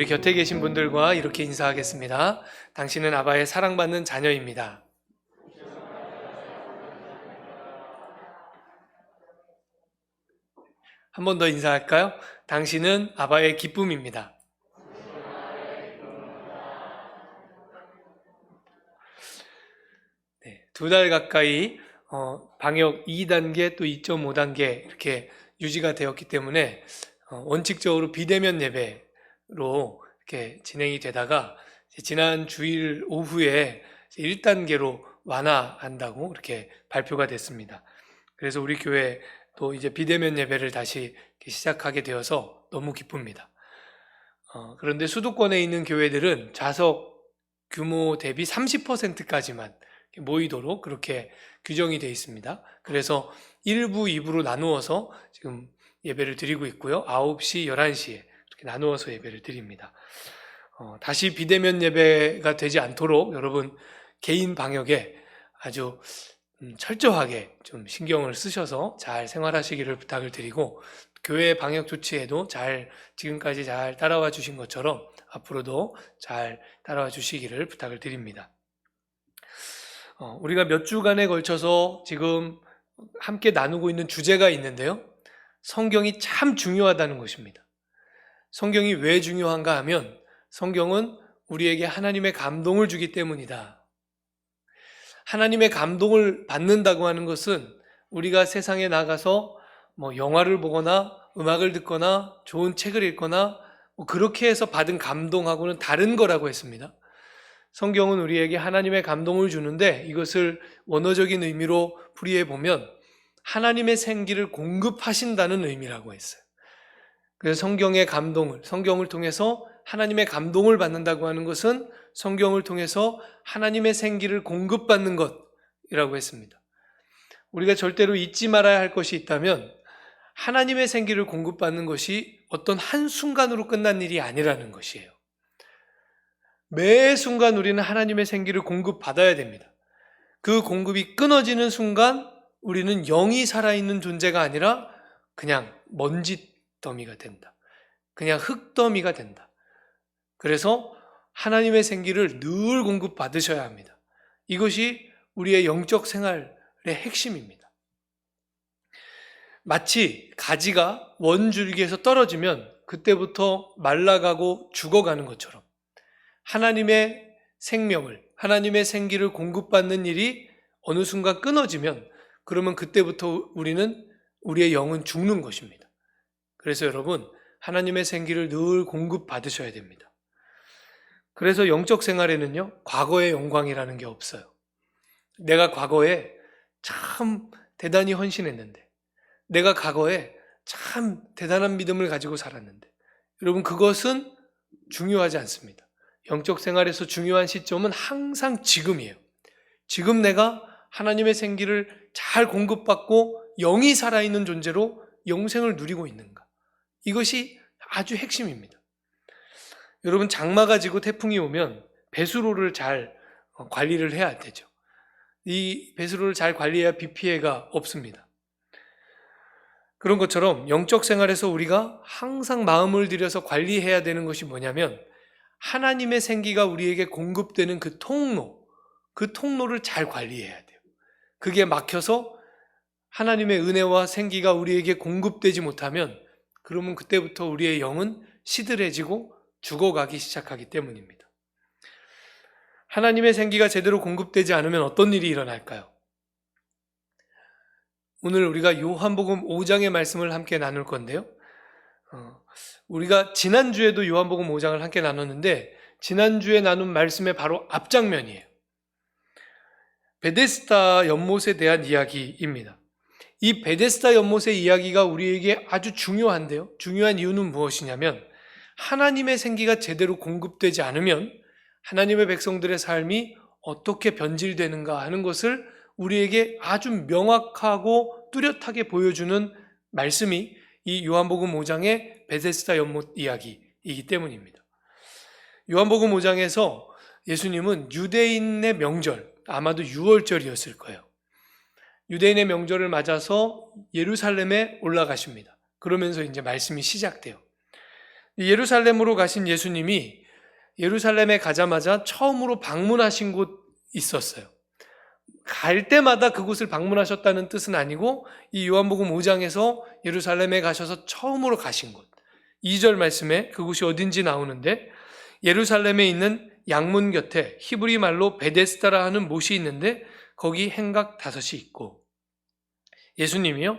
우리 곁에 계신 분들과 이렇게 인사하겠습니다. 당신은 아바의 사랑받는 자녀입니다. 한 번 더 인사할까요? 당신은 아바의 기쁨입니다. 네, 2달 가까이 방역 2단계 또 2.5단계 이렇게 유지가 되었기 때문에 원칙적으로 비대면 예배로 이렇게 진행이 되다가 지난 주일 오후에 1단계로 완화한다고 이렇게 발표가 됐습니다. 그래서 우리 교회 또 이제 비대면 예배를 다시 시작하게 되어서 너무 기쁩니다. 그런데 수도권에 있는 교회들은 좌석 규모 대비 30%까지만 모이도록 그렇게 규정이 되어 있습니다. 그래서 1부, 2부로 나누어서 지금 예배를 드리고 있고요. 9시, 11시에 이렇게 나누어서 예배를 드립니다. 다시 비대면 예배가 되지 않도록 여러분 개인 방역에 아주 철저하게 좀 신경을 쓰셔서 잘 생활하시기를 부탁을 드리고, 교회 방역 조치에도 지금까지 잘 따라와 주신 것처럼 앞으로도 잘 따라와 주시기를 부탁을 드립니다. 우리가 몇 주간에 걸쳐서 지금 함께 나누고 있는 주제가 있는데요. 성경이 참 중요하다는 것입니다. 성경이 왜 중요한가 하면 성경은 우리에게 하나님의 감동을 주기 때문이다. 하나님의 감동을 받는다고 하는 것은 우리가 세상에 나가서 영화를 보거나 음악을 듣거나 좋은 책을 읽거나 그렇게 해서 받은 감동하고는 다른 거라고 했습니다. 성경은 우리에게 하나님의 감동을 주는데 이것을 원어적인 의미로 풀이해 보면 하나님의 생기를 공급하신다는 의미라고 했어요. 그래서 성경을 통해서 하나님의 감동을 받는다고 하는 것은 성경을 통해서 하나님의 생기를 공급받는 것이라고 했습니다. 우리가 절대로 잊지 말아야 할 것이 있다면 하나님의 생기를 공급받는 것이 어떤 한순간으로 끝난 일이 아니라는 것이에요. 매 순간 우리는 하나님의 생기를 공급받아야 됩니다. 그 공급이 끊어지는 순간 우리는 영이 살아있는 존재가 아니라 그냥 먼지더미가 된다. 그냥 흙더미가 된다. 그래서 하나님의 생기를 늘 공급받으셔야 합니다. 이것이 우리의 영적 생활의 핵심입니다. 마치 가지가 원줄기에서 떨어지면 그때부터 말라가고 죽어가는 것처럼 하나님의 생명을, 하나님의 생기를 공급받는 일이 어느 순간 끊어지면 그러면 그때부터 우리의 영은 죽는 것입니다. 그래서 여러분, 하나님의 생기를 늘 공급받으셔야 됩니다. 그래서 영적 생활에는요, 과거의 영광이라는 게 없어요. 내가 과거에 참 대단히 헌신했는데, 내가 과거에 참 대단한 믿음을 가지고 살았는데, 여러분 그것은 중요하지 않습니다. 영적 생활에서 중요한 시점은 항상 지금이에요. 지금 내가 하나님의 생기를 잘 공급받고 영이 살아있는 존재로 영생을 누리고 있는가? 이것이 아주 핵심입니다. 여러분, 장마가 지고 태풍이 오면 배수로를 잘 관리를 해야 되죠. 이 배수로를 잘 관리해야 비 피해가 없습니다. 그런 것처럼 영적 생활에서 우리가 항상 마음을 들여서 관리해야 되는 것이 뭐냐면 하나님의 생기가 우리에게 공급되는 그 통로를 잘 관리해야 돼요. 그게 막혀서 하나님의 은혜와 생기가 우리에게 공급되지 못하면 그러면 그때부터 우리의 영은 시들해지고 죽어가기 시작하기 때문입니다. 하나님의 생기가 제대로 공급되지 않으면 어떤 일이 일어날까요? 오늘 우리가 요한복음 5장의 말씀을 함께 나눌 건데요. 우리가 지난주에도 요한복음 5장을 함께 나눴는데 지난주에 나눈 말씀의 바로 앞장면이에요. 베데스다 연못에 대한 이야기입니다. 이 베데스다 연못의 이야기가 우리에게 아주 중요한데요. 중요한 이유는 무엇이냐면 하나님의 생기가 제대로 공급되지 않으면 하나님의 백성들의 삶이 어떻게 변질되는가 하는 것을 우리에게 아주 명확하고 뚜렷하게 보여주는 말씀이 이 요한복음 5장의 베데스다 연못 이야기이기 때문입니다. 요한복음 5장에서 예수님은 유대인의 명절, 아마도 유월절이었을 거예요. 유대인의 명절을 맞아서 예루살렘에 올라가십니다. 그러면서 이제 말씀이 시작돼요. 예루살렘으로 가신 예수님이 예루살렘에 가자마자 처음으로 방문하신 곳 있었어요. 갈 때마다 그곳을 방문하셨다는 뜻은 아니고 이 요한복음 5장에서 예루살렘에 가셔서 처음으로 가신 곳. 2절 말씀에 그곳이 어딘지 나오는데 예루살렘에 있는 양문 곁에 히브리 말로 베데스다라 하는 못이 있는데 거기 행각 5이 있고, 예수님이요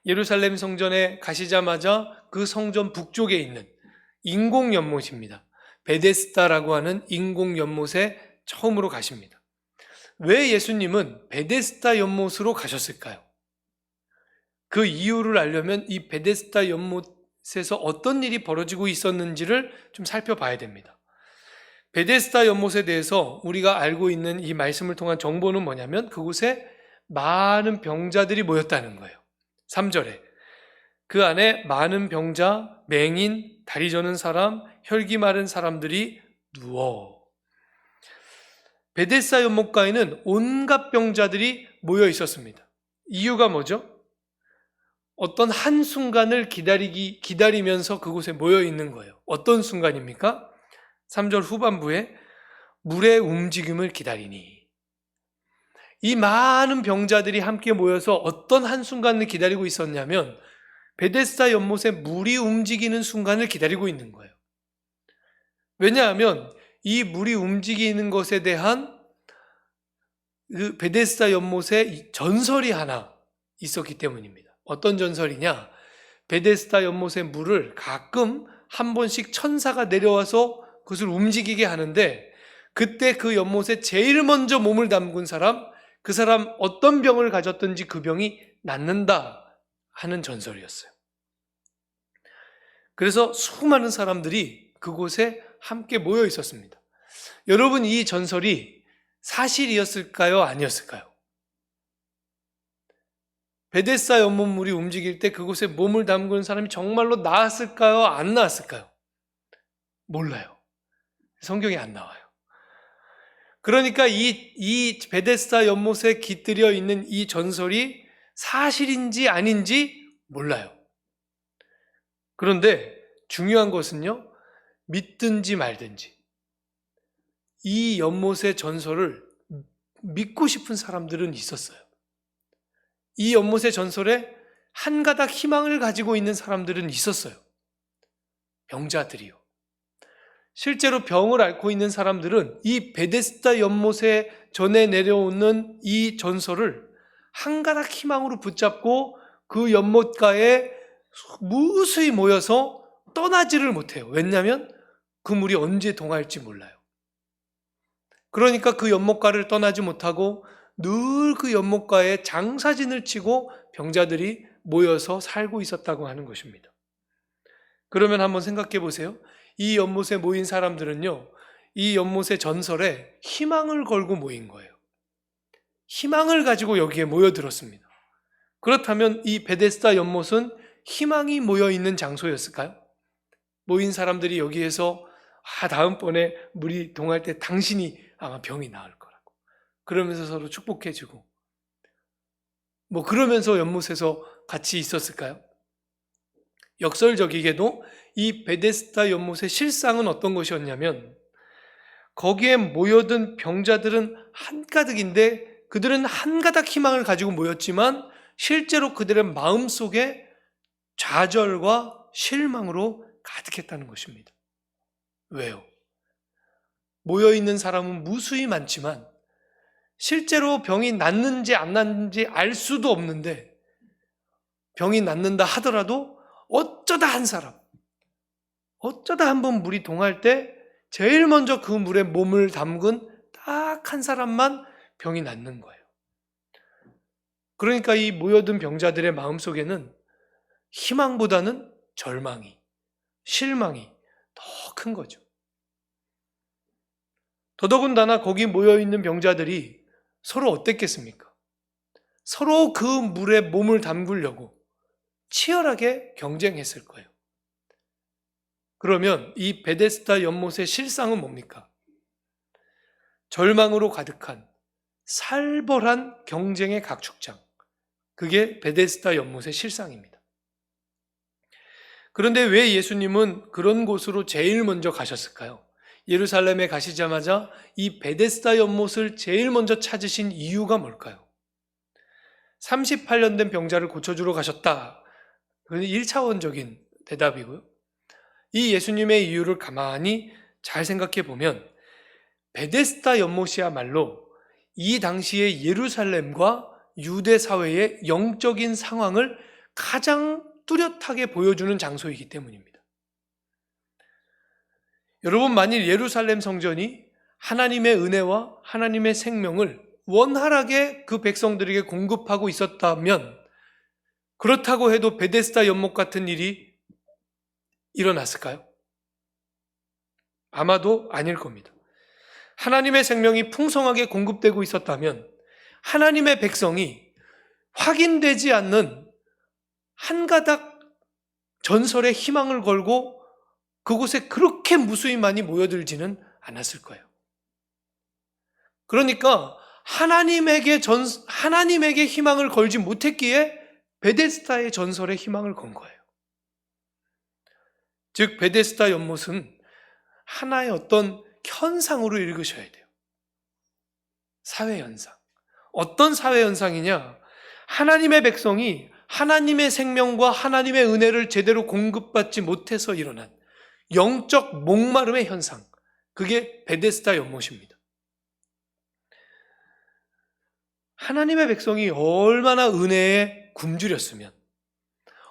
예루살렘 성전에 가시자마자 그 성전 북쪽에 있는 인공 연못입니다. 베데스다라고 하는 인공 연못에 처음으로 가십니다. 왜 예수님은 베데스다 연못으로 가셨을까요? 그 이유를 알려면 이 베데스다 연못에서 어떤 일이 벌어지고 있었는지를 좀 살펴봐야 됩니다. 베데스다 연못에 대해서 우리가 알고 있는 이 말씀을 통한 정보는 뭐냐면 그곳에 많은 병자들이 모였다는 거예요. 3절에 그 안에 많은 병자, 맹인, 다리 저는 사람, 혈기 마른 사람들이 누워. 베데스다 연못가에는 온갖 병자들이 모여 있었습니다. 이유가 뭐죠? 어떤 한순간을 기다리면서 그곳에 모여 있는 거예요. 어떤 순간입니까? 3절 후반부에 물의 움직임을 기다리니. 이 많은 병자들이 함께 모여서 어떤 한순간을 기다리고 있었냐면 베데스다 연못에 물이 움직이는 순간을 기다리고 있는 거예요. 왜냐하면 이 물이 움직이는 것에 대한 그 베데스다 연못에 전설이 하나 있었기 때문입니다. 어떤 전설이냐? 베데스다 연못의 물을 가끔 한 번씩 천사가 내려와서 그것을 움직이게 하는데 그때 그 연못에 제일 먼저 몸을 담근 사람, 그 사람 어떤 병을 가졌든지 그 병이 낫는다 하는 전설이었어요. 그래서 수많은 사람들이 그곳에 함께 모여 있었습니다. 여러분, 이 전설이 사실이었을까요? 아니었을까요? 베데스다 연못물이 움직일 때 그곳에 몸을 담그는 사람이 정말로 나았을까요? 안 나았을까요? 몰라요. 성경에 안 나와요. 그러니까 이 베데스다 연못에 깃들여 있는 이 전설이 사실인지 아닌지 몰라요. 그런데 중요한 것은요, 믿든지 말든지 이 연못의 전설을 믿고 싶은 사람들은 있었어요. 이 연못의 전설에 한 가닥 희망을 가지고 있는 사람들은 있었어요. 병자들이요. 실제로 병을 앓고 있는 사람들은 이 베데스다 연못에 전해 내려오는 이 전설을 한 가닥 희망으로 붙잡고 그 연못가에 무수히 모여서 떠나지를 못해요. 왜냐하면 그 물이 언제 동할지 몰라요. 그러니까 그 연못가를 떠나지 못하고 늘 그 연못가에 장사진을 치고 병자들이 모여서 살고 있었다고 하는 것입니다. 그러면 한번 생각해 보세요. 이 연못에 모인 사람들은요, 이 연못의 전설에 희망을 걸고 모인 거예요. 희망을 가지고 여기에 모여들었습니다. 그렇다면 이 베데스다 연못은 희망이 모여있는 장소였을까요? 모인 사람들이 여기에서 다음번에 물이 동할 때 당신이 아마 병이 나을 거라고 그러면서 서로 축복해주고 그러면서 연못에서 같이 있었을까요? 역설적이게도 이 베데스다 연못의 실상은 어떤 것이었냐면 거기에 모여든 병자들은 한가득인데 그들은 한 가닥 희망을 가지고 모였지만 실제로 그들의 마음속에 좌절과 실망으로 가득했다는 것입니다. 왜요? 모여있는 사람은 무수히 많지만 실제로 병이 낫는지 안 낫는지 알 수도 없는데 병이 낫는다 하더라도 어쩌다 한 사람, 어쩌다 한번 물이 동할 때 제일 먼저 그 물에 몸을 담근 딱 한 사람만 병이 낫는 거예요. 그러니까 이 모여든 병자들의 마음속에는 희망보다는 절망이, 실망이 더 큰 거죠. 더더군다나 거기 모여있는 병자들이 서로 어땠겠습니까? 서로 그 물에 몸을 담그려고 치열하게 경쟁했을 거예요. 그러면 이 베데스다 연못의 실상은 뭡니까? 절망으로 가득한 살벌한 경쟁의 각축장. 그게 베데스다 연못의 실상입니다. 그런데 왜 예수님은 그런 곳으로 제일 먼저 가셨을까요? 예루살렘에 가시자마자 이 베데스다 연못을 제일 먼저 찾으신 이유가 뭘까요? 38년 된 병자를 고쳐주러 가셨다. 그건 1차원적인 대답이고요. 이 예수님의 이유를 가만히 잘 생각해 보면 베데스다 연못이야말로 이 당시의 예루살렘과 유대 사회의 영적인 상황을 가장 뚜렷하게 보여주는 장소이기 때문입니다. 여러분, 만일 예루살렘 성전이 하나님의 은혜와 하나님의 생명을 원활하게 그 백성들에게 공급하고 있었다면, 그렇다고 해도 베데스다 연못 같은 일이 일어났을까요? 아마도 아닐 겁니다. 하나님의 생명이 풍성하게 공급되고 있었다면 하나님의 백성이 확인되지 않는 한 가닥 전설의 희망을 걸고 그곳에 그렇게 무수히 많이 모여들지는 않았을 거예요. 그러니까 하나님에게 희망을 걸지 못했기에 베데스다의 전설에 희망을 건 거예요. 즉 베데스다 연못은 하나의 어떤 현상으로 읽으셔야 돼요. 사회현상. 어떤 사회현상이냐? 하나님의 백성이 하나님의 생명과 하나님의 은혜를 제대로 공급받지 못해서 일어난 영적 목마름의 현상. 그게 베데스다 연못입니다. 하나님의 백성이 얼마나 은혜에 굶주렸으면,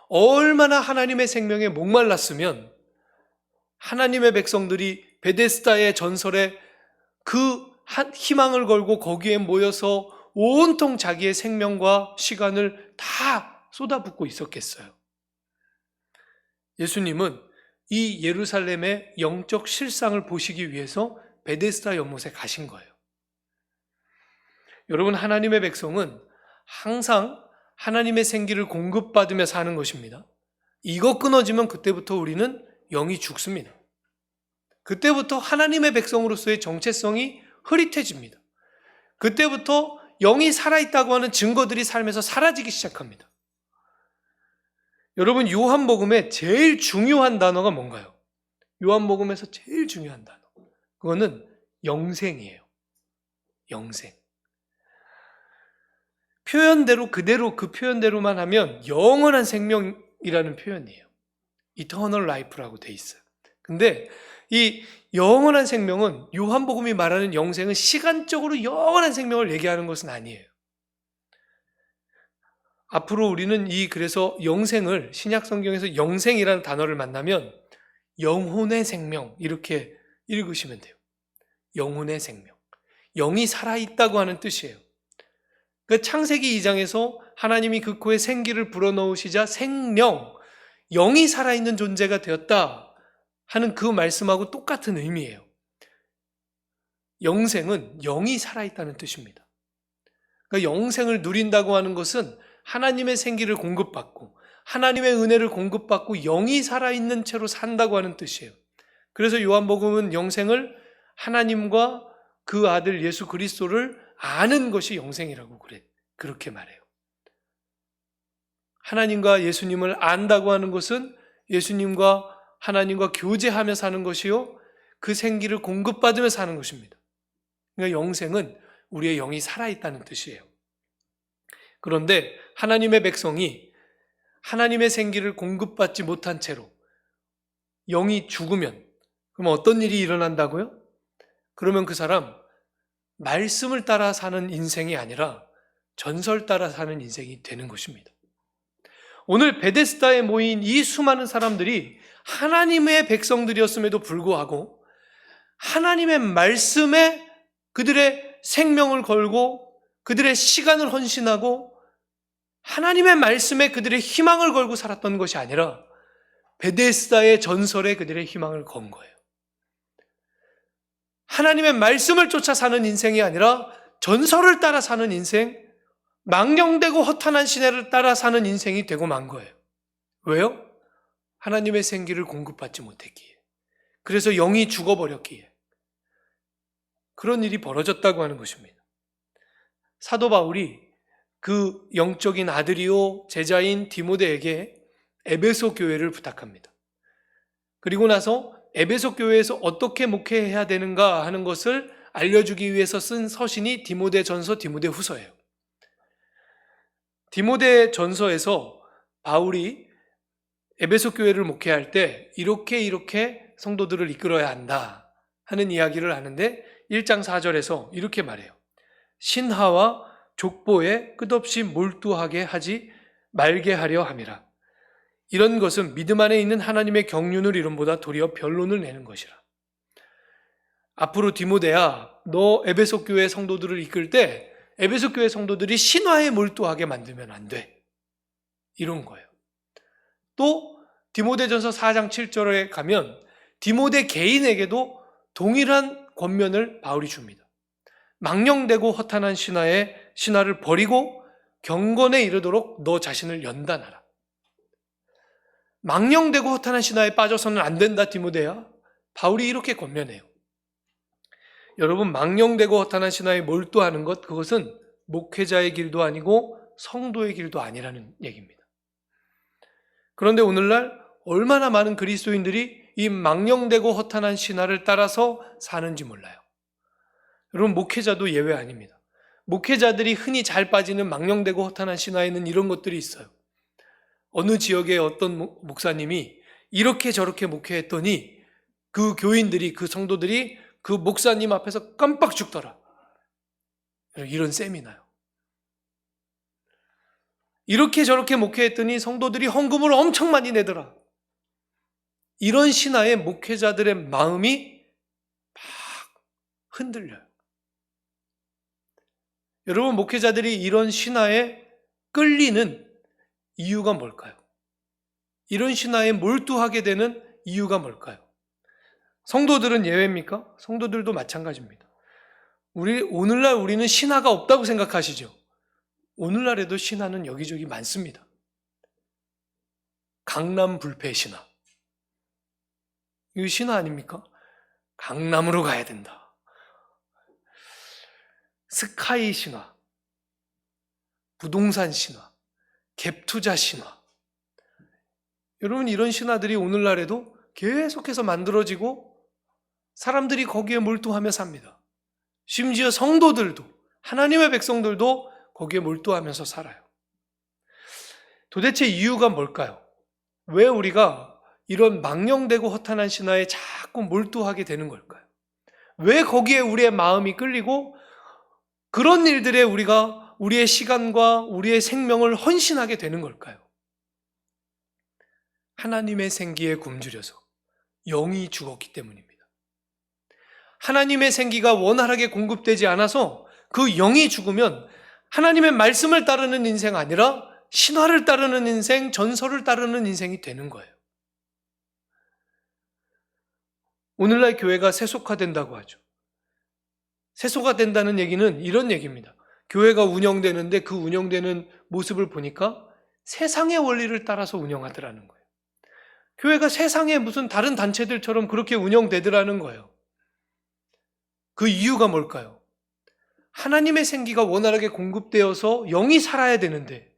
얼마나 하나님의 생명에 목말랐으면 하나님의 백성들이 베데스다의 전설에 그 희망을 걸고 거기에 모여서 온통 자기의 생명과 시간을 다 쏟아붓고 있었겠어요. 예수님은 이 예루살렘의 영적 실상을 보시기 위해서 베데스다 연못에 가신 거예요. 여러분, 하나님의 백성은 항상 하나님의 생기를 공급받으며 사는 것입니다. 이거 끊어지면 그때부터 우리는 영이 죽습니다. 그때부터 하나님의 백성으로서의 정체성이 흐릿해집니다. 그때부터 영이 살아있다고 하는 증거들이 삶에서 사라지기 시작합니다. 여러분, 요한복음에 제일 중요한 단어가 뭔가요? 요한복음에서 제일 중요한 단어. 그거는 영생이에요. 영생. 표현대로 그대로 그 표현대로만 하면 영원한 생명이라는 표현이에요. Eternal Life라고 돼 있어요. 근데 이 영원한 생명은, 요한복음이 말하는 영생은 시간적으로 영원한 생명을 얘기하는 것은 아니에요. 앞으로 우리는 그래서 영생을 신약 성경에서 영생이라는 단어를 만나면 영혼의 생명 이렇게 읽으시면 돼요. 영혼의 생명. 영이 살아있다고 하는 뜻이에요. 그 창세기 2장에서 하나님이 그 코에 생기를 불어넣으시자 생명, 영이 살아있는 존재가 되었다 하는 그 말씀하고 똑같은 의미예요. 영생은 영이 살아있다는 뜻입니다. 그러니까 영생을 누린다고 하는 것은 하나님의 생기를 공급받고 하나님의 은혜를 공급받고 영이 살아있는 채로 산다고 하는 뜻이에요. 그래서 요한복음은 영생을 하나님과 그 아들 예수 그리스도를 아는 것이 영생이라고 그렇게 말해요. 하나님과 예수님을 안다고 하는 것은 예수님과 하나님과 교제하며 사는 것이요, 그 생기를 공급받으며 사는 것입니다. 그러니까 영생은 우리의 영이 살아있다는 뜻이에요. 그런데 하나님의 백성이 하나님의 생기를 공급받지 못한 채로 영이 죽으면, 그럼 어떤 일이 일어난다고요? 그러면 그 사람 말씀을 따라 사는 인생이 아니라 전설 따라 사는 인생이 되는 것입니다. 오늘 베데스다에 모인 이 수많은 사람들이 하나님의 백성들이었음에도 불구하고 하나님의 말씀에 그들의 생명을 걸고 그들의 시간을 헌신하고 하나님의 말씀에 그들의 희망을 걸고 살았던 것이 아니라 베데스다의 전설에 그들의 희망을 건 거예요. 하나님의 말씀을 쫓아 사는 인생이 아니라 전설을 따라 사는 인생, 망령되고 허탄한 시내를 따라 사는 인생이 되고 만 거예요. 왜요? 하나님의 생기를 공급받지 못했기에. 그래서 영이 죽어버렸기에. 그런 일이 벌어졌다고 하는 것입니다. 사도 바울이 그 영적인 아들이요 제자인 디모데에게 에베소 교회를 부탁합니다. 그리고 나서 에베소 교회에서 어떻게 목회해야 되는가 하는 것을 알려주기 위해서 쓴 서신이 디모데전서, 디모데후서예요. 디모데전서에서 바울이 에베소 교회를 목회할 때 이렇게 성도들을 이끌어야 한다 하는 이야기를 하는데 1장 4절에서 이렇게 말해요. 신하와 족보에 끝없이 몰두하게 하지 말게 하려 함이라. 이런 것은 믿음 안에 있는 하나님의 경륜을 이름보다 도리어 변론을 내는 것이라. 앞으로 디모데야, 너 에베소 교회 성도들을 이끌 때 에베소 교회 성도들이 신화에 몰두하게 만들면 안 돼. 이런 거예요. 또 디모데전서 4장 7절에 가면 디모데 개인에게도 동일한 권면을 바울이 줍니다. 망령되고 허탄한 신화를 버리고 경건에 이르도록 너 자신을 연단하라. 망령되고 허탄한 신화에 빠져서는 안 된다, 디모데야. 바울이 이렇게 권면해요. 여러분, 망령되고 허탄한 신화에 몰두하는 것, 그것은 목회자의 길도 아니고 성도의 길도 아니라는 얘기입니다. 그런데 오늘날 얼마나 많은 그리스도인들이 이 망령되고 허탄한 신화를 따라서 사는지 몰라요. 여러분, 목회자도 예외 아닙니다. 목회자들이 흔히 잘 빠지는 망령되고 허탄한 신화에는 이런 것들이 있어요. 어느 지역의 어떤 목사님이 이렇게 저렇게 목회했더니 그 교인들이, 그 성도들이 그 목사님 앞에서 깜빡 죽더라. 이런 셈이 나요. 이렇게 저렇게 목회했더니 성도들이 헌금을 엄청 많이 내더라. 이런 신화에 목회자들의 마음이 막 흔들려요. 여러분, 목회자들이 이런 신화에 끌리는 이유가 뭘까요? 이런 신화에 몰두하게 되는 이유가 뭘까요? 성도들은 예외입니까? 성도들도 마찬가지입니다. 오늘날 우리는 신화가 없다고 생각하시죠? 오늘날에도 신화는 여기저기 많습니다. 강남 불패 신화. 이거 신화 아닙니까? 강남으로 가야 된다. 스카이 신화, 부동산 신화, 갭투자 신화. 여러분, 이런 신화들이 오늘날에도 계속해서 만들어지고 사람들이 거기에 몰두하며 삽니다. 심지어 성도들도, 하나님의 백성들도 거기에 몰두하면서 살아요. 도대체 이유가 뭘까요? 왜 우리가 이런 망령되고 허탄한 신화에 자꾸 몰두하게 되는 걸까요? 왜 거기에 우리의 마음이 끌리고 그런 일들에 우리가 우리의 시간과 우리의 생명을 헌신하게 되는 걸까요? 하나님의 생기에 굶주려서 영이 죽었기 때문입니다. 하나님의 생기가 원활하게 공급되지 않아서 그 영이 죽으면 하나님의 말씀을 따르는 인생 아니라 신화를 따르는 인생, 전설을 따르는 인생이 되는 거예요. 오늘날 교회가 세속화된다고 하죠. 세속화된다는 얘기는 이런 얘기입니다. 교회가 운영되는데 그 운영되는 모습을 보니까 세상의 원리를 따라서 운영하더라는 거예요. 교회가 세상의 무슨 다른 단체들처럼 그렇게 운영되더라는 거예요. 그 이유가 뭘까요? 하나님의 생기가 원활하게 공급되어서 영이 살아야 되는데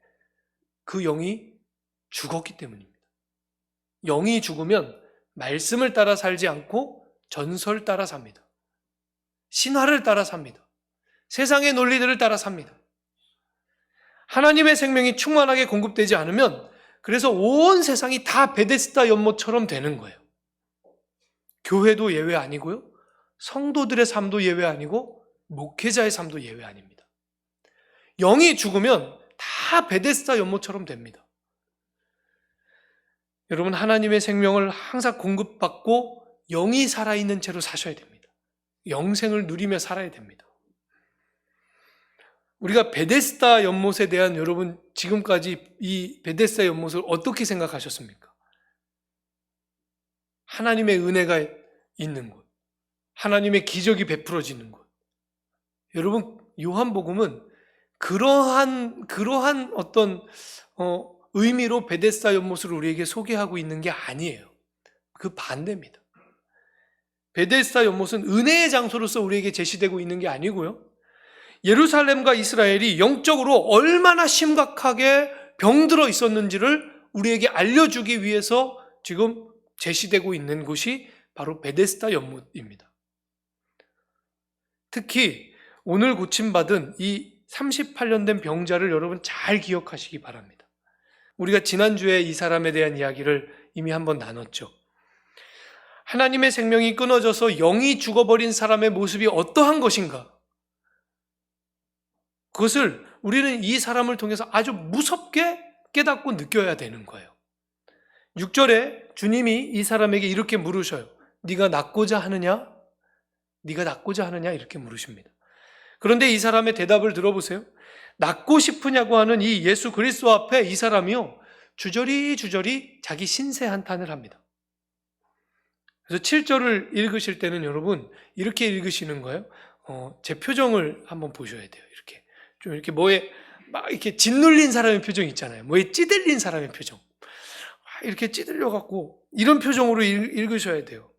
그 영이 죽었기 때문입니다. 영이 죽으면 말씀을 따라 살지 않고 전설 따라 삽니다. 신화를 따라 삽니다. 세상의 논리들을 따라 삽니다. 하나님의 생명이 충만하게 공급되지 않으면 그래서 온 세상이 다 베데스다 연못처럼 되는 거예요. 교회도 예외 아니고요. 성도들의 삶도 예외 아니고 목회자의 삶도 예외 아닙니다. 영이 죽으면 다 베데스다 연못처럼 됩니다. 여러분, 하나님의 생명을 항상 공급받고 영이 살아있는 채로 사셔야 됩니다. 영생을 누리며 살아야 됩니다. 우리가 베데스다 연못에 대한 여러분 지금까지 이 베데스다 연못을 어떻게 생각하셨습니까? 하나님의 은혜가 있는 곳, 하나님의 기적이 베풀어지는 곳. 여러분, 요한복음은 그러한 어떤 의미로 베데스다 연못을 우리에게 소개하고 있는 게 아니에요. 그 반대입니다. 베데스다 연못은 은혜의 장소로서 우리에게 제시되고 있는 게 아니고요. 예루살렘과 이스라엘이 영적으로 얼마나 심각하게 병들어 있었는지를 우리에게 알려주기 위해서 지금 제시되고 있는 곳이 바로 베데스다 연못입니다. 특히 오늘 고침받은 이 38년 된 병자를 여러분 잘 기억하시기 바랍니다. 우리가 지난주에 이 사람에 대한 이야기를 이미 한번 나눴죠. 하나님의 생명이 끊어져서 영이 죽어버린 사람의 모습이 어떠한 것인가? 그것을 우리는 이 사람을 통해서 아주 무섭게 깨닫고 느껴야 되는 거예요. 6절에 주님이 이 사람에게 이렇게 물으셔요. 네가 낫고자 하느냐? 네가 낫고자 하느냐? 이렇게 물으십니다. 그런데 이 사람의 대답을 들어보세요. 낫고 싶으냐고 하는 이 예수 그리스도 앞에 이 사람이요, 주저리 자기 신세 한탄을 합니다. 그래서 7절을 읽으실 때는 여러분 이렇게 읽으시는 거예요. 제 표정을 한번 보셔야 돼요. 이렇게 좀 이렇게 뭐에 막 이렇게 짓눌린 사람의 표정 있잖아요. 뭐에 찌들린 사람의 표정. 이렇게 찌들려 갖고 이런 표정으로 읽으셔야 돼요.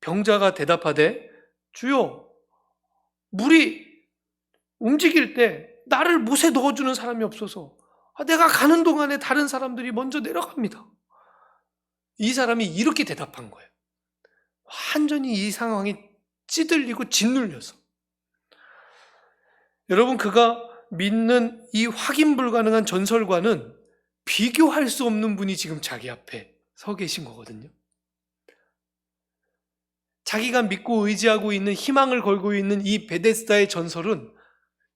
병자가 대답하되 주여, 물이 움직일 때 나를 못에 넣어주는 사람이 없어서 내가 가는 동안에 다른 사람들이 먼저 내려갑니다. 이 사람이 이렇게 대답한 거예요. 완전히 이 상황이 찌들리고 짓눌려서. 여러분, 그가 믿는 이 확인 불가능한 전설과는 비교할 수 없는 분이 지금 자기 앞에 서 계신 거거든요. 자기가 믿고 의지하고 있는, 희망을 걸고 있는 이 베데스다의 전설은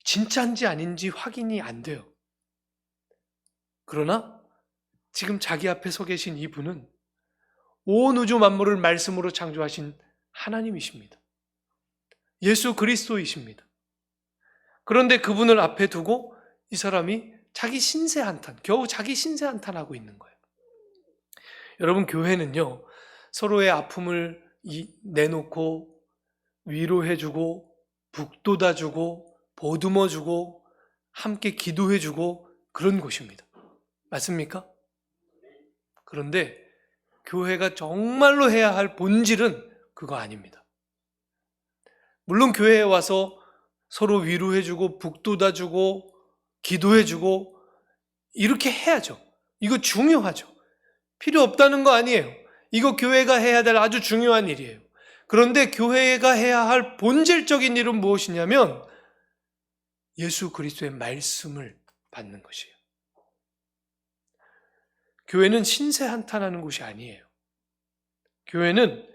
진짜인지 아닌지 확인이 안 돼요. 그러나 지금 자기 앞에 서 계신 이분은 온 우주 만물을 말씀으로 창조하신 하나님이십니다. 예수 그리스도이십니다. 그런데 그분을 앞에 두고 이 사람이 자기 신세 한탄, 겨우 자기 신세 한탄하고 있는 거예요. 여러분, 교회는요, 서로의 아픔을 내놓고 위로해주고 북돋아주고 보듬어주고 함께 기도해주고 그런 곳입니다. 맞습니까? 그런데 교회가 정말로 해야 할 본질은 그거 아닙니다. 물론 교회에 와서 서로 위로해주고 북돋아주고 기도해주고 이렇게 해야죠. 이거 중요하죠. 필요 없다는 거 아니에요. 이거 교회가 해야 될 아주 중요한 일이에요. 그런데 교회가 해야 할 본질적인 일은 무엇이냐면 예수 그리스도의 말씀을 받는 것이에요. 교회는 신세 한탄하는 곳이 아니에요. 교회는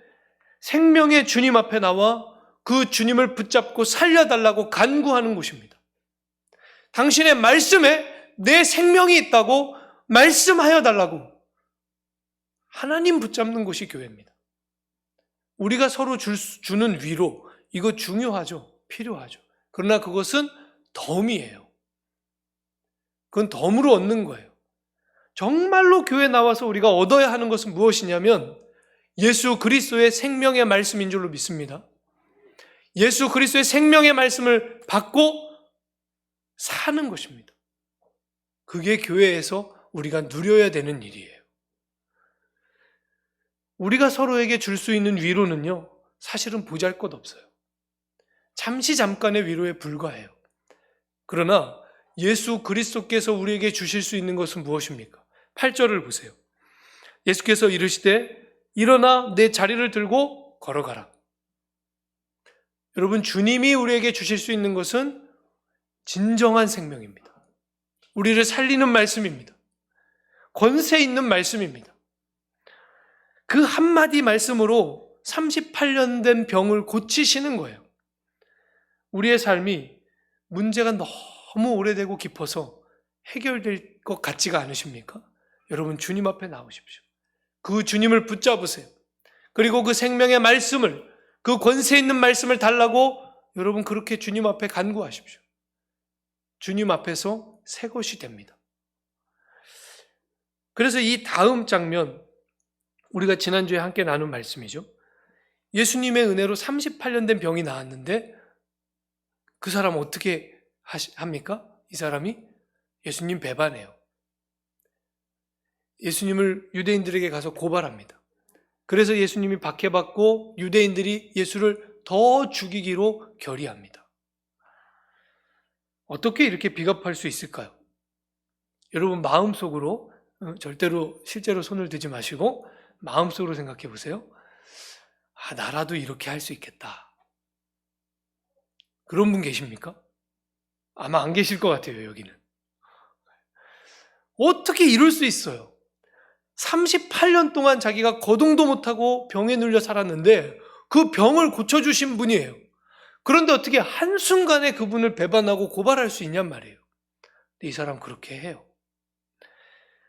생명의 주님 앞에 나와 그 주님을 붙잡고 살려달라고 간구하는 곳입니다. 당신의 말씀에 내 생명이 있다고 말씀하여 달라고 하나님 붙잡는 곳이 교회입니다. 우리가 서로 주는 위로, 이거 중요하죠. 필요하죠. 그러나 그것은 덤이에요. 그건 덤으로 얻는 거예요. 정말로 교회 나와서 우리가 얻어야 하는 것은 무엇이냐면 예수 그리스도의 생명의 말씀인 줄로 믿습니다. 예수 그리스도의 생명의 말씀을 받고 사는 것입니다. 그게 교회에서 우리가 누려야 되는 일이에요. 우리가 서로에게 줄 수 있는 위로는요, 사실은 보잘것없어요. 잠깐의 위로에 불과해요. 그러나 예수 그리스도께서 우리에게 주실 수 있는 것은 무엇입니까? 8절을 보세요. 예수께서 이르시되 일어나 내 자리를 들고 걸어가라. 여러분, 주님이 우리에게 주실 수 있는 것은 진정한 생명입니다. 우리를 살리는 말씀입니다. 권세 있는 말씀입니다. 그 한마디 말씀으로 38년 된 병을 고치시는 거예요. 우리의 삶이 문제가 너무 오래되고 깊어서 해결될 것 같지가 않으십니까? 여러분, 주님 앞에 나오십시오. 그 주님을 붙잡으세요. 그리고 그 생명의 말씀을, 그 권세 있는 말씀을 달라고 여러분 그렇게 주님 앞에 간구하십시오. 주님 앞에서 새 것이 됩니다. 그래서 이 다음 장면, 우리가 지난주에 함께 나눈 말씀이죠. 예수님의 은혜로 38년 된 병이 나았는데 그 사람 어떻게 합니까? 이 사람이 예수님 배반해요. 예수님을 유대인들에게 가서 고발합니다. 그래서 예수님이 박해받고 유대인들이 예수를 더 죽이기로 결의합니다. 어떻게 이렇게 비겁할 수 있을까요? 여러분, 마음속으로 절대로 실제로 손을 대지 마시고 마음속으로 생각해 보세요. 아, 나라도 이렇게 할 수 있겠다. 그런 분 계십니까? 아마 안 계실 것 같아요, 여기는. 어떻게 이럴 수 있어요? 38년 동안 자기가 거동도 못하고 병에 눌려 살았는데 그 병을 고쳐주신 분이에요. 그런데 어떻게 한순간에 그분을 배반하고 고발할 수 있냔 말이에요. 근데 이 사람 그렇게 해요.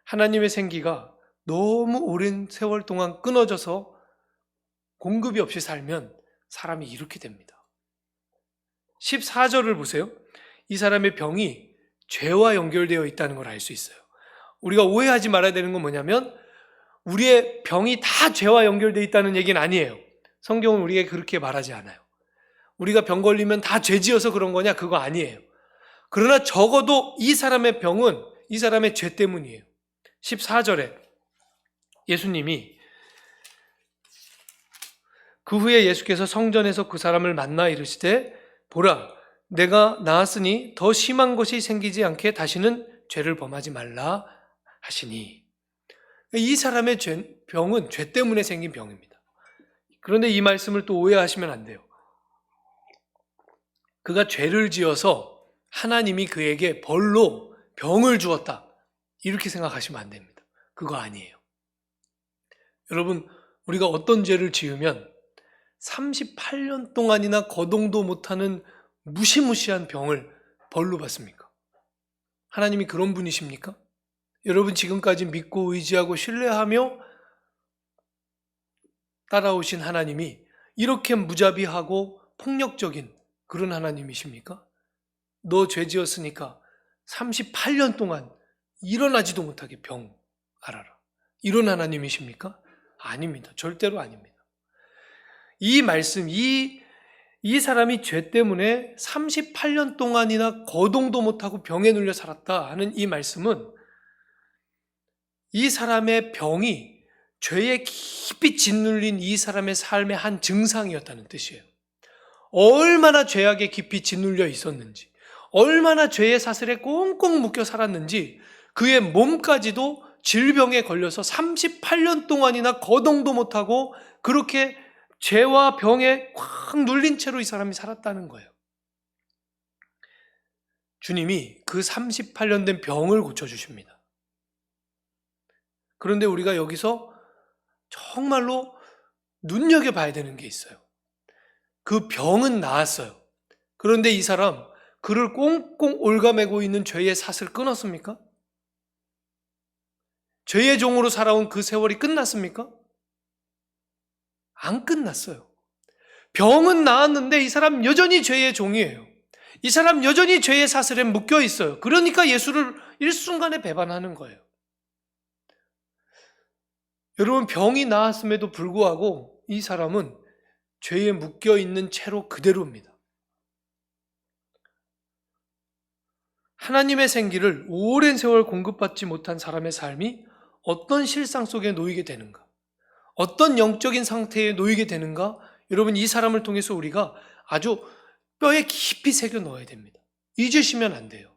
하나님의 생기가 너무 오랜 세월 동안 끊어져서 공급이 없이 살면 사람이 이렇게 됩니다. 14절을 보세요. 이 사람의 병이 죄와 연결되어 있다는 걸 알 수 있어요. 우리가 오해하지 말아야 되는 건 뭐냐면 우리의 병이 다 죄와 연결되어 있다는 얘기는 아니에요. 성경은 우리에게 그렇게 말하지 않아요. 우리가 병 걸리면 다 죄지어서 그런 거냐? 그거 아니에요. 그러나 적어도 이 사람의 병은 이 사람의 죄 때문이에요. 14절에 예수님이 그 후에 예수께서 성전에서 그 사람을 만나 이르시되 보라 내가 나았으니 더 심한 것이 생기지 않게 다시는 죄를 범하지 말라 하시니 이 사람의 병은 죄 때문에 생긴 병입니다. 그런데 이 말씀을 또 오해하시면 안 돼요. 그가 죄를 지어서 하나님이 그에게 벌로 병을 주었다 이렇게 생각하시면 안 됩니다. 그거 아니에요. 여러분 우리가 어떤 죄를 지으면 38년 동안이나 거동도 못하는 무시무시한 병을 벌로 받습니까? 하나님이 그런 분이십니까? 여러분 지금까지 믿고 의지하고 신뢰하며 따라오신 하나님이 이렇게 무자비하고 폭력적인 그런 하나님이십니까? 너 죄 지었으니까 38년 동안 일어나지도 못하게 병 알아라. 이런 하나님이십니까? 아닙니다. 절대로 아닙니다. 이 말씀, 이 사람이 죄 때문에 38년 동안이나 거동도 못하고 병에 눌려 살았다 하는 이 말씀은 이 사람의 병이 죄에 깊이 짓눌린 이 사람의 삶의 한 증상이었다는 뜻이에요. 얼마나 죄악에 깊이 짓눌려 있었는지, 얼마나 죄의 사슬에 꽁꽁 묶여 살았는지 그의 몸까지도 질병에 걸려서 38년 동안이나 거동도 못하고 그렇게 죄와 병에 꽉 눌린 채로 이 사람이 살았다는 거예요. 주님이 그 38년 된 병을 고쳐주십니다. 그런데 우리가 여기서 정말로 눈여겨봐야 되는 게 있어요. 그 병은 나았어요. 그런데 이 사람 그를 꽁꽁 올가매고 있는 죄의 삿을 끊었습니까? 죄의 종으로 살아온 그 세월이 끝났습니까? 안 끝났어요. 병은 나았는데 이 사람 여전히 죄의 종이에요. 이 사람 여전히 죄의 사슬에 묶여 있어요. 그러니까 예수를 일순간에 배반하는 거예요. 여러분 병이 나았음에도 불구하고 이 사람은 죄에 묶여 있는 채로 그대로입니다. 하나님의 생기를 오랜 세월 공급받지 못한 사람의 삶이 어떤 실상 속에 놓이게 되는가? 어떤 영적인 상태에 놓이게 되는가? 여러분 이 사람을 통해서 우리가 아주 뼈에 깊이 새겨 넣어야 됩니다. 잊으시면 안 돼요.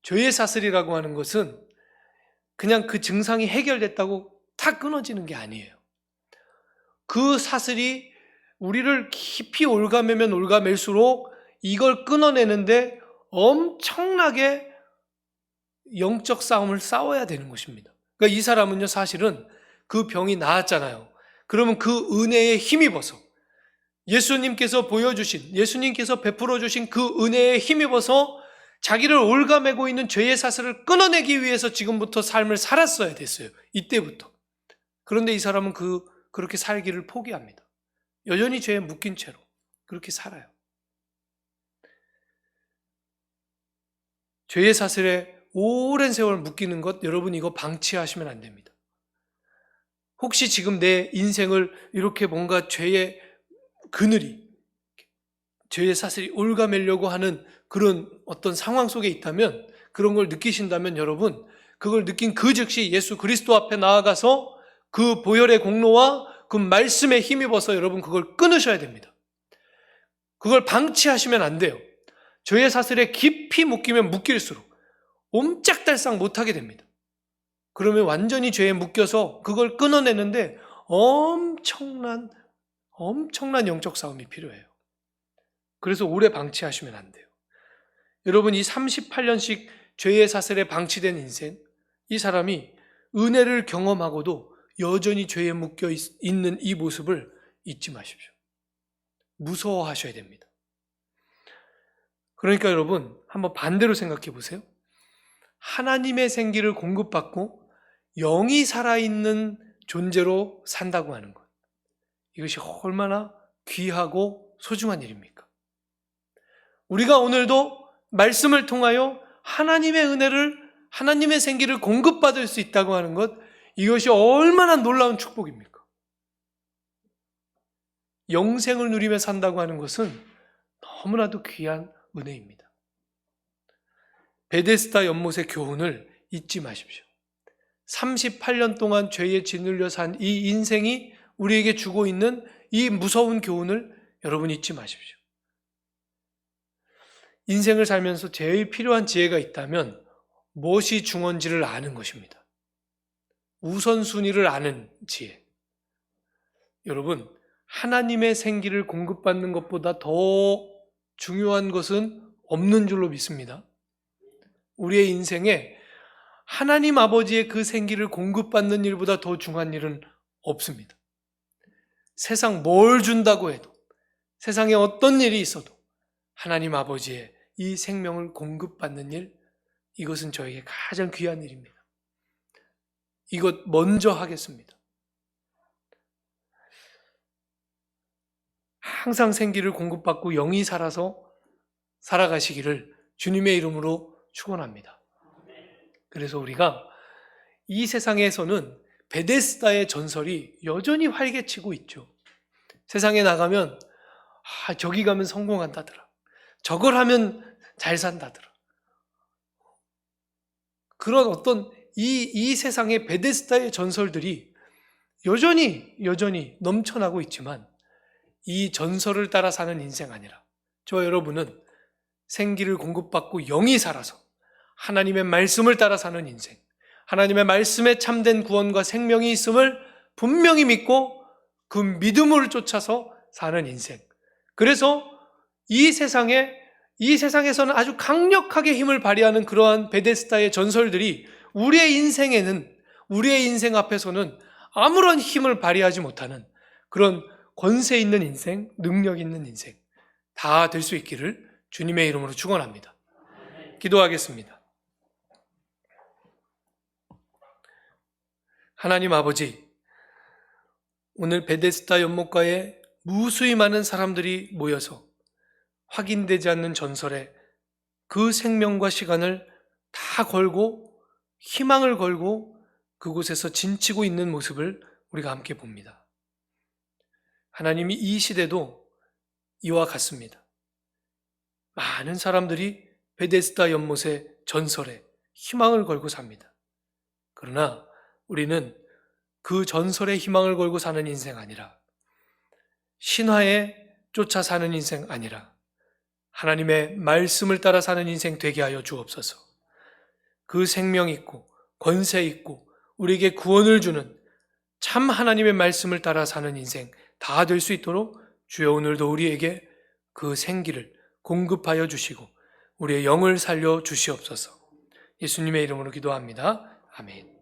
죄의 사슬이라고 하는 것은 그냥 그 증상이 해결됐다고 다 끊어지는 게 아니에요. 그 사슬이 우리를 깊이 올가매면 올가맬수록 이걸 끊어내는데 엄청나게 영적 싸움을 싸워야 되는 것입니다. 그러니까 이 사람은요 사실은 그 병이 나았잖아요. 그러면 그 은혜에 힘입어서 예수님께서 보여주신, 예수님께서 베풀어 주신 그 은혜에 힘입어서 자기를 올가매고 있는 죄의 사슬을 끊어내기 위해서 지금부터 삶을 살았어야 됐어요. 이때부터. 그런데 이 사람은 그렇게 살기를 포기합니다. 여전히 죄에 묶인 채로 그렇게 살아요. 죄의 사슬에 오랜 세월 묶이는 것, 여러분 이거 방치하시면 안 됩니다. 혹시 지금 내 인생을 이렇게 뭔가 죄의 그늘이, 죄의 사슬이 올가매려고 하는 그런 어떤 상황 속에 있다면, 그런 걸 느끼신다면 여러분, 그걸 느낀 그 즉시 예수 그리스도 앞에 나아가서 그 보혈의 공로와 그 말씀에 힘입어서 여러분 그걸 끊으셔야 됩니다. 그걸 방치하시면 안 돼요. 죄의 사슬에 깊이 묶이면 묶일수록 옴짝달싹 못하게 됩니다. 그러면 완전히 죄에 묶여서 그걸 끊어내는데 엄청난 영적 싸움이 필요해요. 그래서 오래 방치하시면 안 돼요. 여러분, 이 38년씩 죄의 사슬에 방치된 인생, 이 사람이 은혜를 경험하고도 여전히 죄에 묶여 있는 이 모습을 잊지 마십시오. 무서워하셔야 됩니다. 그러니까 여러분, 한번 반대로 생각해 보세요. 하나님의 생기를 공급받고 영이 살아있는 존재로 산다고 하는 것, 이것이 얼마나 귀하고 소중한 일입니까? 우리가 오늘도 말씀을 통하여 하나님의 은혜를, 하나님의 생기를 공급받을 수 있다고 하는 것, 이것이 얼마나 놀라운 축복입니까? 영생을 누리며 산다고 하는 것은 너무나도 귀한 은혜입니다. 베데스다 연못의 교훈을 잊지 마십시오. 38년 동안 죄에 짓눌려 산 이 인생이 우리에게 주고 있는 이 무서운 교훈을 여러분 잊지 마십시오. 인생을 살면서 제일 필요한 지혜가 있다면 무엇이 중요한지를 아는 것입니다. 우선순위를 아는 지혜. 여러분, 하나님의 생기를 공급받는 것보다 더 중요한 것은 없는 줄로 믿습니다. 우리의 인생에 하나님 아버지의 그 생기를 공급받는 일보다 더 중요한 일은 없습니다. 세상 뭘 준다고 해도, 세상에 어떤 일이 있어도 하나님 아버지의 이 생명을 공급받는 일, 이것은 저에게 가장 귀한 일입니다. 이것 먼저 하겠습니다. 항상 생기를 공급받고 영이 살아서 살아가시기를 주님의 이름으로 축원합니다. 그래서 우리가 이 세상에서는 베데스다의 전설이 여전히 활개치고 있죠. 세상에 나가면 저기 가면 성공한다더라, 저걸 하면 잘 산다더라, 그런 어떤 이 세상의 베데스다의 전설들이 여전히 넘쳐나고 있지만, 이 전설을 따라 사는 인생 아니라 저와 여러분은 생기를 공급받고 영이 살아서 하나님의 말씀을 따라 사는 인생, 하나님의 말씀에 참된 구원과 생명이 있음을 분명히 믿고 그 믿음을 쫓아서 사는 인생. 그래서 이 세상에서는 아주 강력하게 힘을 발휘하는 그러한 베데스다의 전설들이 우리의 인생에는, 우리의 인생 앞에서는 아무런 힘을 발휘하지 못하는 그런 권세 있는 인생, 능력 있는 인생 다 될 수 있기를 주님의 이름으로 축원합니다. 기도하겠습니다. 하나님 아버지, 오늘 베데스다 연못가에 무수히 많은 사람들이 모여서 확인되지 않는 전설에 그 생명과 시간을 다 걸고 희망을 걸고 그곳에서 진치고 있는 모습을 우리가 함께 봅니다. 하나님이 이 시대도 이와 같습니다. 많은 사람들이 베데스다 연못의 전설에 희망을 걸고 삽니다. 그러나 우리는 그 전설의 희망을 걸고 사는 인생 아니라, 신화에 쫓아 사는 인생 아니라 하나님의 말씀을 따라 사는 인생 되게 하여 주옵소서. 그 생명 있고 권세 있고 우리에게 구원을 주는 참 하나님의 말씀을 따라 사는 인생 다 될 수 있도록 주여 오늘도 우리에게 그 생기를 공급하여 주시고 우리의 영을 살려 주시옵소서. 예수님의 이름으로 기도합니다. 아멘.